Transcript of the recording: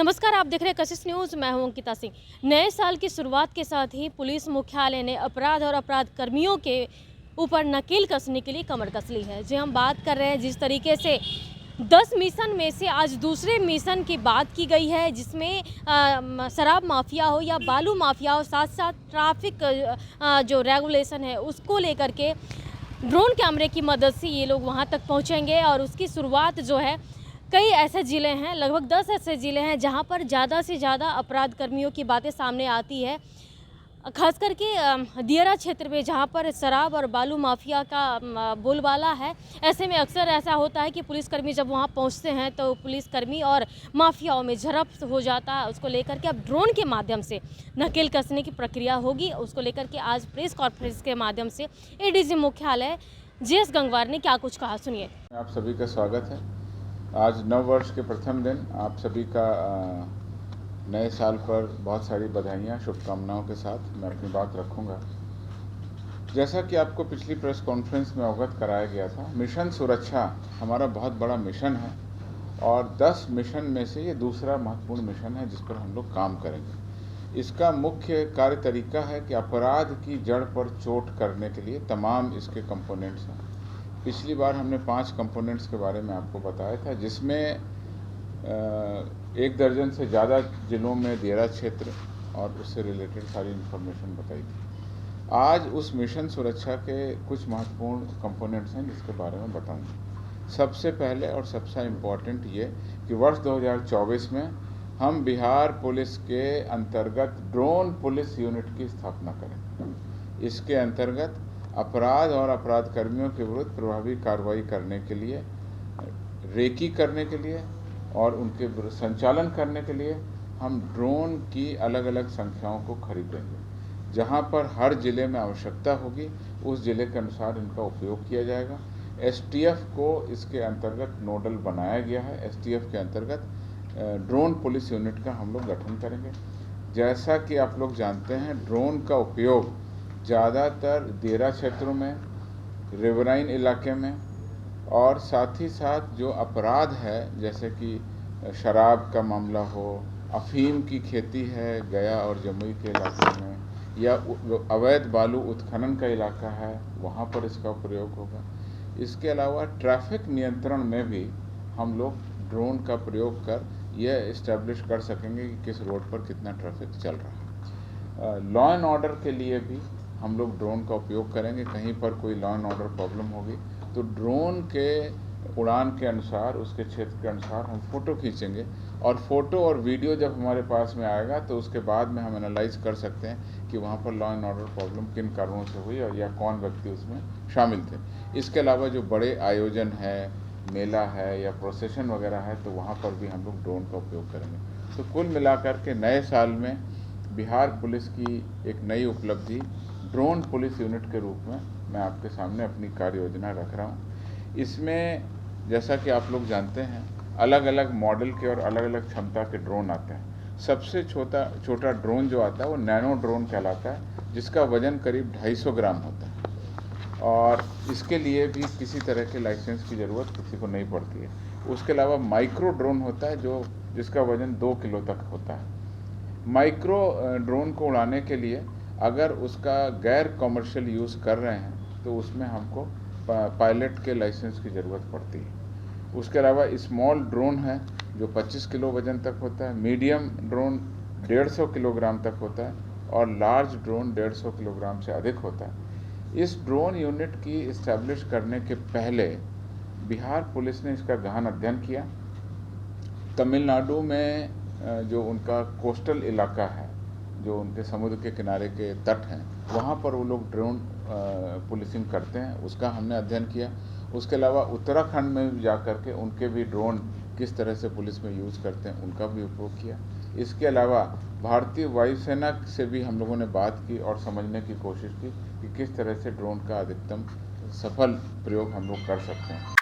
नमस्कार, आप देख रहे हैं कशिश न्यूज़। मैं हूं अंकिता सिंह। नए साल की शुरुआत के साथ ही पुलिस मुख्यालय ने अपराध और अपराध कर्मियों के ऊपर नकेल कसने के लिए कमर कस ली है। जी, हम बात कर रहे हैं जिस तरीके से 10 मिशन में से आज दूसरे मिशन की बात की गई है, जिसमें शराब माफिया हो या बालू माफिया हो, साथ साथ ट्रैफिक जो रेगुलेशन है उसको लेकर के ड्रोन कैमरे की मदद से ये लोग वहाँ तक पहुँचेंगे। और उसकी शुरुआत जो है, कई ऐसे ज़िले हैं, लगभग 10 ऐसे ज़िले हैं जहाँ पर ज़्यादा से ज़्यादा अपराध कर्मियों की बातें सामने आती है। खास करके दियरा क्षेत्र में, जहाँ पर शराब और बालू माफिया का बोलबाला है। ऐसे में अक्सर ऐसा होता है कि पुलिसकर्मी जब वहाँ पहुँचते हैं तो पुलिसकर्मी और माफियाओं में झड़प हो जाता है। उसको लेकर के अब ड्रोन के माध्यम से नकेल कसने की प्रक्रिया होगी। उसको लेकर के आज प्रेस कॉन्फ्रेंस के माध्यम से एडीजी मुख्यालय जीएस गंगवार ने क्या कुछ कहा, सुनिए। आप सभी का स्वागत है। आज नव वर्ष के प्रथम दिन आप सभी का नए साल पर बहुत सारी बधाइयाँ, शुभकामनाओं के साथ मैं अपनी बात रखूँगा। जैसा कि आपको पिछली प्रेस कॉन्फ्रेंस में अवगत कराया गया था, मिशन सुरक्षा हमारा बहुत बड़ा मिशन है और 10 मिशन में से ये दूसरा महत्वपूर्ण मिशन है जिस पर हम लोग काम करेंगे। इसका मुख्य कार्य तरीका है कि अपराध की जड़ पर चोट करने के लिए तमाम इसके कंपोनेंट्स हैं। पिछली बार हमने 5 कंपोनेंट्स के बारे में आपको बताया था, जिसमें 1 दर्जन से ज़्यादा ज़िलों में दियरा क्षेत्र और उससे रिलेटेड सारी इन्फॉर्मेशन बताई थी। आज उस मिशन सुरक्षा के कुछ महत्वपूर्ण कंपोनेंट्स हैं जिसके बारे में बताऊंगा। सबसे पहले और सबसे इम्पॉर्टेंट ये कि वर्ष 2024 में हम बिहार पुलिस के अंतर्गत ड्रोन पुलिस यूनिट की स्थापना करेंगे। इसके अंतर्गत अपराध और अपराध कर्मियों के विरुद्ध प्रभावी कार्रवाई करने के लिए, रेकी करने के लिए और उनके संचालन करने के लिए हम ड्रोन की अलग अलग संख्याओं को खरीदेंगे। जहां पर हर ज़िले में आवश्यकता होगी उस ज़िले के अनुसार इनका उपयोग किया जाएगा। एसटीएफ को इसके अंतर्गत नोडल बनाया गया है। एसटीएफ के अंतर्गत ड्रोन पुलिस यूनिट का हम लोग गठन करेंगे। जैसा कि आप लोग जानते हैं, ड्रोन का उपयोग ज़्यादातर दियरा क्षेत्रों में, रिवराइन इलाके में और साथ ही साथ जो अपराध है, जैसे कि शराब का मामला हो, अफीम की खेती है गया और जमुई के इलाके में, या अवैध बालू उत्खनन का इलाका है, वहाँ पर इसका प्रयोग होगा। इसके अलावा ट्रैफिक नियंत्रण में भी हम लोग ड्रोन का प्रयोग कर यह इस्टेब्लिश कर सकेंगे कि किस रोड पर कितना ट्रैफिक चल रहा है। लॉ एंड ऑर्डर के लिए भी हम लोग ड्रोन का उपयोग करेंगे। कहीं पर कोई लॉ एंड ऑर्डर प्रॉब्लम होगी तो ड्रोन के उड़ान के अनुसार, उसके क्षेत्र के अनुसार हम फ़ोटो खींचेंगे और फ़ोटो और वीडियो जब हमारे पास में आएगा तो उसके बाद में हम एनालाइज कर सकते हैं कि वहाँ पर लॉ एंड ऑर्डर प्रॉब्लम किन कारणों से हुई और या कौन व्यक्ति उसमें शामिल थे। इसके अलावा जो बड़े आयोजन है, मेला है या प्रोसेशन वगैरह है, तो वहाँ पर भी हम लोग ड्रोन का उपयोग करेंगे। तो कुल मिलाकर के नए साल में बिहार पुलिस की एक नई उपलब्धि ड्रोन पुलिस यूनिट के रूप में मैं आपके सामने अपनी कार्य योजना रख रहा हूँ। इसमें जैसा कि आप लोग जानते हैं, अलग अलग मॉडल के और अलग अलग क्षमता के ड्रोन आते हैं। सबसे छोटा ड्रोन जो आता है वो नैनो ड्रोन कहलाता है, जिसका वजन करीब 250 ग्राम होता है और इसके लिए भी किसी तरह के लाइसेंस की ज़रूरत किसी को नहीं पड़ती है। उसके अलावा माइक्रो ड्रोन होता है जिसका वजन 2 किलो तक होता है। माइक्रो ड्रोन को उड़ाने के लिए अगर उसका गैर कमर्शियल यूज़ कर रहे हैं तो उसमें हमको पायलट के लाइसेंस की ज़रूरत पड़ती है। उसके अलावा स्मॉल ड्रोन है जो 25 किलो वजन तक होता है, मीडियम ड्रोन 150 किलोग्राम तक होता है और लार्ज ड्रोन 150 किलोग्राम से अधिक होता है। इस ड्रोन यूनिट की इस्टेब्लिश करने के पहले बिहार पुलिस ने इसका गहन अध्ययन किया। तमिलनाडु में जो उनका कोस्टल इलाका है, जो उनके समुद्र के किनारे के तट हैं, वहाँ पर वो लोग ड्रोन पुलिसिंग करते हैं, उसका हमने अध्ययन किया। उसके अलावा उत्तराखंड में जा कर के उनके भी ड्रोन किस तरह से पुलिस में यूज़ करते हैं, उनका भी उपयोग किया। इसके अलावा भारतीय वायुसेना से भी हम लोगों ने बात की और समझने की कोशिश की कि किस तरह से ड्रोन का अधिकतम सफल प्रयोग हम लोग कर सकते हैं।